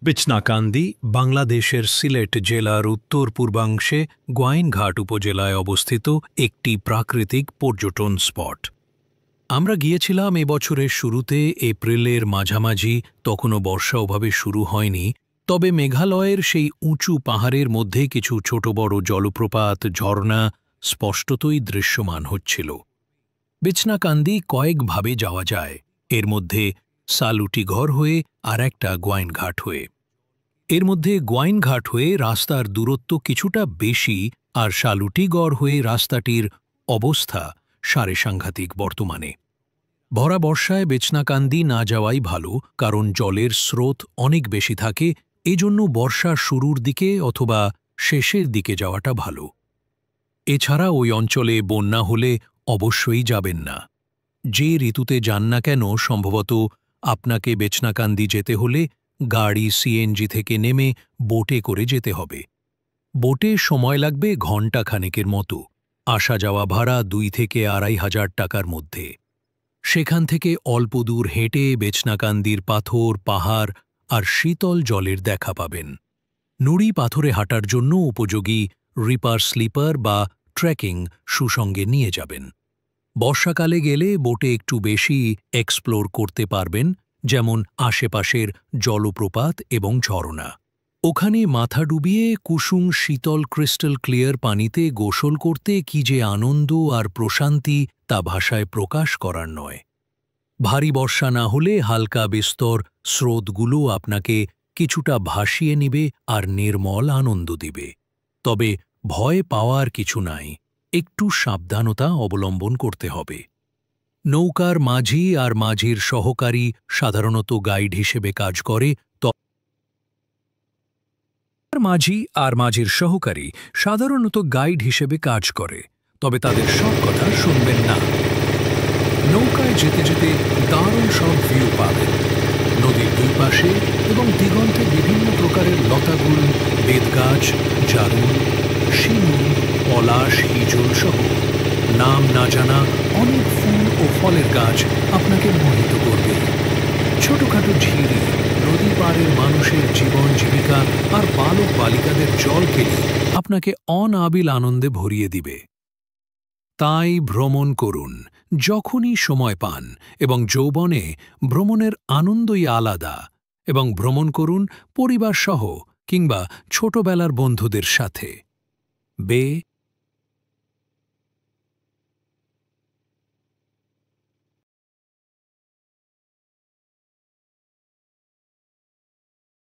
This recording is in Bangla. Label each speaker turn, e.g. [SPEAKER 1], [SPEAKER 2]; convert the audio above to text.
[SPEAKER 1] বিছনাকান্দি বাংলাদেশের সিলেট জেলার উত্তর পূর্বাংশে গোয়াইনঘাট উপজেলায় অবস্থিত একটি প্রাকৃতিক পর্যটন স্পট। আমরা গিয়েছিলাম এবছরের শুরুতে, এপ্রিলের মাঝামাঝি, তখনও বর্ষা ওভাবে শুরু হয়নি। তবে মেঘালয়ের সেই উঁচু পাহাড়ের মধ্যে কিছু ছোট বড় জলপ্রপাত, ঝর্ণা স্পষ্টতই দৃশ্যমান হচ্ছিল। বিছনাকান্দি কয়েকভাবে যাওয়া যায়, এর মধ্যে সালুটিঘর হয়ে আর একটা গোয়াইনঘাট হয়ে। এর মধ্যে গোয়াইনঘাট হয়ে রাস্তার দূরত্ব কিছুটা বেশি, আর সালুটিগড় হয়ে রাস্তাটির অবস্থা সারে সাংঘাতিক বর্তমানে। ভরা বর্ষায় বিছনাকান্দি না যাওয়াই ভালো, কারণ জলের স্রোত অনেক বেশি থাকে। এজন্য বর্ষার শুরুর দিকে অথবা শেষের দিকে যাওয়াটা ভালো। এছাড়া ওই অঞ্চলে বন্যা হলে অবশ্যই যাবেন না। যে ঋতুতে যান না কেন, সম্ভবত আপনাকে বিছনাকান্দি যেতে হলে গাড়ি সিএনজি থেকে নেমে বোটে করে যেতে হবে। বোটে সময় লাগবে ঘণ্টাখানেকের মতো। আসা যাওয়া ভাড়া 2 থেকে 2,500 টাকার মধ্যে। সেখান থেকে অল্প দূর হেঁটে বিছনাকান্দির পাথর, পাহাড় আর শীতল জলের দেখা পাবেন। নুড়ি পাথরে হাঁটার জন্য উপযোগী রিপার স্লিপার বা ট্রেকিং সুসঙ্গে নিয়ে যাবেন। বর্ষাকালে গেলে বোটে একটু বেশি এক্সপ্লোর করতে পারবেন, যেমন আশেপাশের জলপ্রপাত এবং ঝর্ণা। ওখানে মাথা ডুবিয়ে কুসুম শীতল ক্রিস্টাল ক্লিয়ার পানিতে গোসল করতে কি যে আনন্দ আর প্রশান্তি, তা ভাষায় প্রকাশ করার নয়। ভারী বর্ষা না হলে হালকা বিস্তর স্রোতগুলো আপনাকে কিছুটা ভাসিয়ে নিবে আর নির্মল আনন্দ দিবে। তবে ভয় পাওয়ার কিছু নাই, একটু সাবধানতা অবলম্বন করতে হবে। নৌকার মাঝি আর মাঝির সহকারী সাধারণত গাইড হিসেবে কাজ করে। মাঝি আর মাঝির সহকারী সাধারণত গাইড হিসেবে কাজ করে, তবে তাদের সব কথা শুনবেন না। নৌকায় যেতে যেতে দারুণ সব ভিউ পাবেন। নদীর দুই পাশে এবং দিগন্তে বিভিন্ন প্রকারের লতাগুল, বেতগাছ, জারুল, শিমুল, পলাশ, হিজল সহ নাম না জানা অনেক ফুল ও ফলের গাছ আপনাকে মোহিত করবে। ছোটখাটো ঝিরি, নদী পাড়ের মানুষের জীবন জীবিকা আর বালক বালিকাদের জল খেলি আপনাকে অনাবিল আনন্দে ভরিয়ে দিবে। তাই ভ্রমণ করুন যখনই সময় পান, এবং যৌবনে ভ্রমণের আনন্দই আলাদা। এবং ভ্রমণ করুন পরিবার সহ কিংবা ছোটবেলার বন্ধুদের সাথে। বে